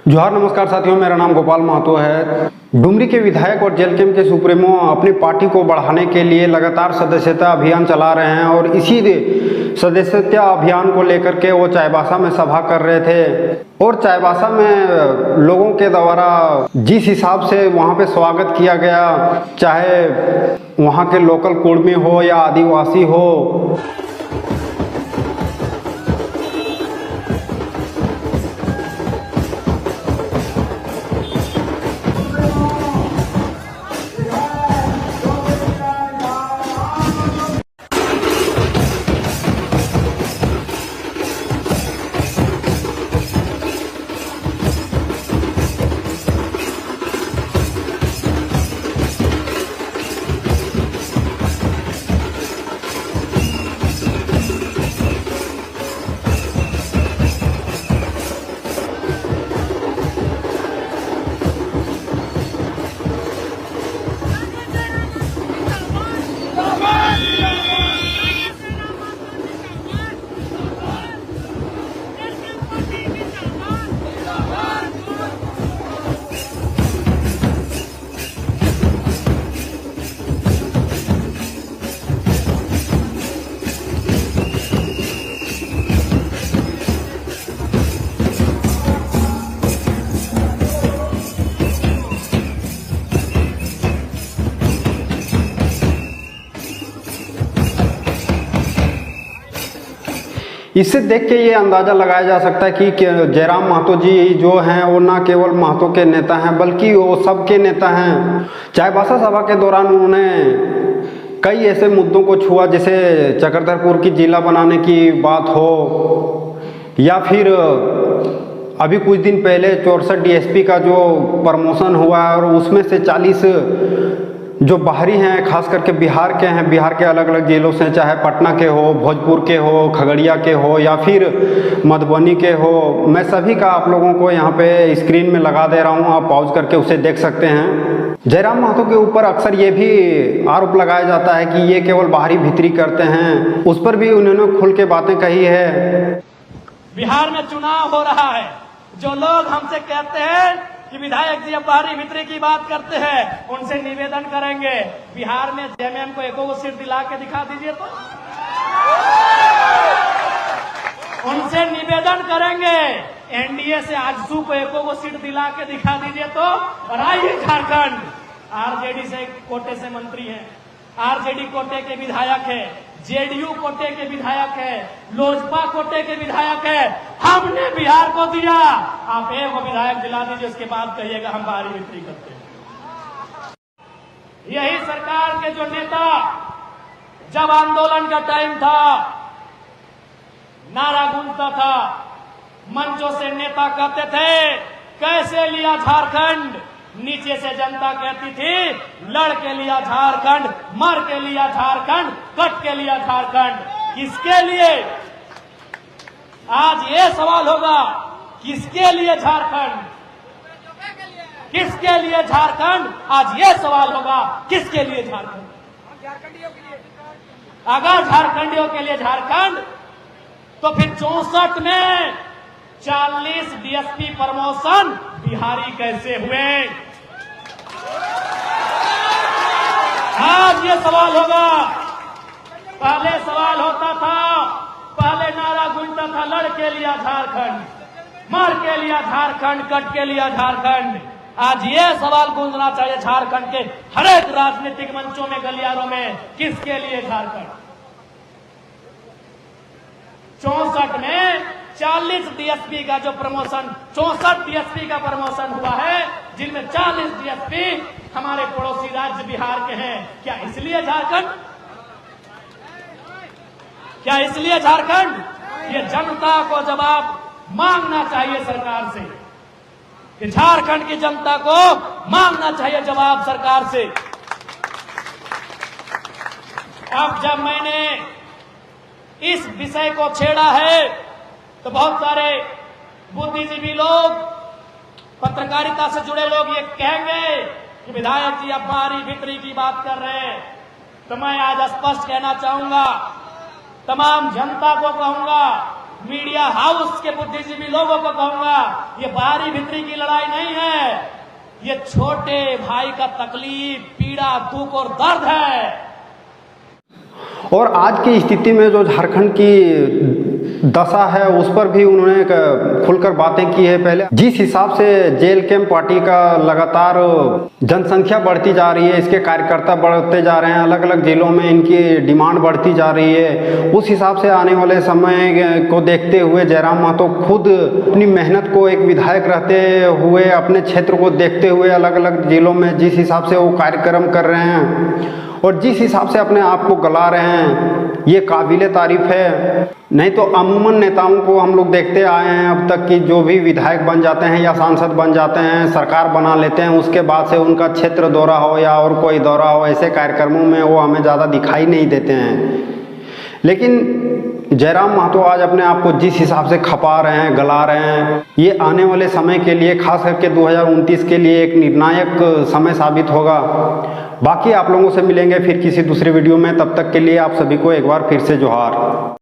जोहार नमस्कार साथियों, मेरा नाम गोपाल महतो है। डुमरी के विधायक और जेल कैंप के सुप्रीमो अपनी पार्टी को बढ़ाने के लिए लगातार सदस्यता अभियान चला रहे हैं और इसी सदस्यता अभियान को लेकर के वो चाईबासा में सभा कर रहे थे और चाईबासा में लोगों के द्वारा जिस हिसाब से वहाँ पे स्वागत किया गया, चाहे वहाँ के लोकल कुर्मी हो या आदिवासी हो, इससे देख के ये अंदाज़ा लगाया जा सकता है कि जयराम महतो जी जो हैं वो ना केवल महतो के नेता हैं बल्कि वो सबके नेता हैं। चाईबासा सभा के दौरान उन्होंने कई ऐसे मुद्दों को छुआ, जैसे चक्रधरपुर की जिला बनाने की बात हो या फिर अभी कुछ दिन पहले 64 डीएसपी का जो प्रमोशन हुआ और उसमें से 40 जो बाहरी हैं, खास करके बिहार के हैं, बिहार के अलग अलग जिलों से, चाहे पटना के हो, भोजपुर के हो, खगड़िया के हो या फिर मधुबनी के हो, मैं सभी का आप लोगों को यहाँ पे स्क्रीन में लगा दे रहा हूँ, आप पॉज करके उसे देख सकते हैं। जयराम महतो के ऊपर अक्सर ये भी आरोप लगाया जाता है कि ये केवल बाहरी भीतरी करते हैं, उस पर भी उन्होंने खुल के बातें कही है। बिहार में चुनाव हो रहा है, जो लोग हमसे कहते हैं कि विधायक जी अब बाहरी भीतरी की बात करते हैं, उनसे निवेदन करेंगे बिहार में जेएमएम को एको सीट दिला के दिखा दीजिए। तो उनसे निवेदन करेंगे एनडीए से आजसू को एको सीट दिला के दिखा दीजिए। तो और आइए झारखंड, आरजेडी से कोटे से मंत्री हैं, आरजेडी कोटे के विधायक है, जेडीयू कोटे के विधायक है, लोजपा कोटे के विधायक है, हमने बिहार को दिया, आप एक विधायक दिला दीजिए, उसके बाद कहिएगा हम बाहरी भीतरी करते हैं। यही सरकार के जो नेता जब आंदोलन का टाइम था नारा गूंजता था, मंचों से नेता कहते थे कैसे लिया झारखंड, नीचे से जनता कहती थी लड़ के लिया झारखंड, मर के लिया झारखंड, कट के लिया झारखंड। किसके लिए? आज ये सवाल होगा, किसके लिए झारखंड, किसके लिए झारखंड? आज ये सवाल होगा, किसके लिए झारखंड? अगर झारखंडियों के लिए झारखंड, तो फिर 64 में 40 डीएसपी प्रमोशन बिहारी कैसे हुए? आज ये सवाल होगा। पहले सवाल होता था, पहले नारा गूंजता था लड़ के लिया झारखंड, मर के लिया झारखंड, कट के लिया झारखंड। आज ये सवाल गूंजना चाहिए झारखंड के हर एक राजनीतिक मंचों में, गलियारों में, किसके लिए झारखंड? 64 में 40 डीएसपी का जो प्रमोशन, 64 डीएसपी का प्रमोशन हुआ है, जिनमें 40 डीएसपी हमारे पड़ोसी राज्य बिहार के हैं। क्या इसलिए झारखंड? क्या इसलिए झारखंड? ये जनता को जवाब मांगना चाहिए सरकार से, कि झारखंड की जनता को मांगना चाहिए जवाब सरकार से। अब जब मैंने इस विषय को छेड़ा है तो बहुत सारे बुद्धिजीवी लोग, पत्रकारिता से जुड़े लोग ये कहेंगे कि विधायक जी अब बाहरी भीतरी की बात कर रहे हैं। तो मैं आज स्पष्ट कहना चाहूंगा, तमाम जनता को कहूंगा मीडिया हाउस के बुद्धिजीवी लोगों को कहूंगा, ये बाहरी भीतरी की लड़ाई नहीं है, ये छोटे भाई का तकलीफ, पीड़ा, दुख और दर्द है। और आज की स्थिति में जो झारखंड की दशा है उस पर भी उन्होंने खुलकर बातें की है। पहले जिस हिसाब से जेल कैंप पार्टी का लगातार जनसंख्या बढ़ती जा रही है, इसके कार्यकर्ता बढ़ते जा रहे हैं, अलग अलग जिलों में इनकी डिमांड बढ़ती जा रही है, उस हिसाब से आने वाले समय को देखते हुए जयराम महतो खुद अपनी मेहनत को, एक विधायक रहते हुए अपने क्षेत्र को देखते हुए अलग अलग जिलों में जिस हिसाब से वो कार्यक्रम कर रहे हैं और जिस हिसाब से अपने आप को गला रहे हैं, ये काबिले तारीफ है। नहीं तो अमूमन नेताओं को हम लोग देखते आए हैं अब तक कि जो भी विधायक बन जाते हैं या सांसद बन जाते हैं, सरकार बना लेते हैं, उसके बाद से उनका क्षेत्र दौरा हो या और कोई दौरा हो, ऐसे कार्यक्रमों में वो हमें ज़्यादा दिखाई नहीं देते हैं। लेकिन जयराम महतो आज अपने आप को जिस हिसाब से खपा रहे हैं, गला रहे हैं, ये आने वाले समय के लिए, खास करके 2029 के लिए एक निर्णायक समय साबित होगा। बाकी आप लोगों से मिलेंगे फिर किसी दूसरे वीडियो में, तब तक के लिए आप सभी को एक बार फिर से जोहार।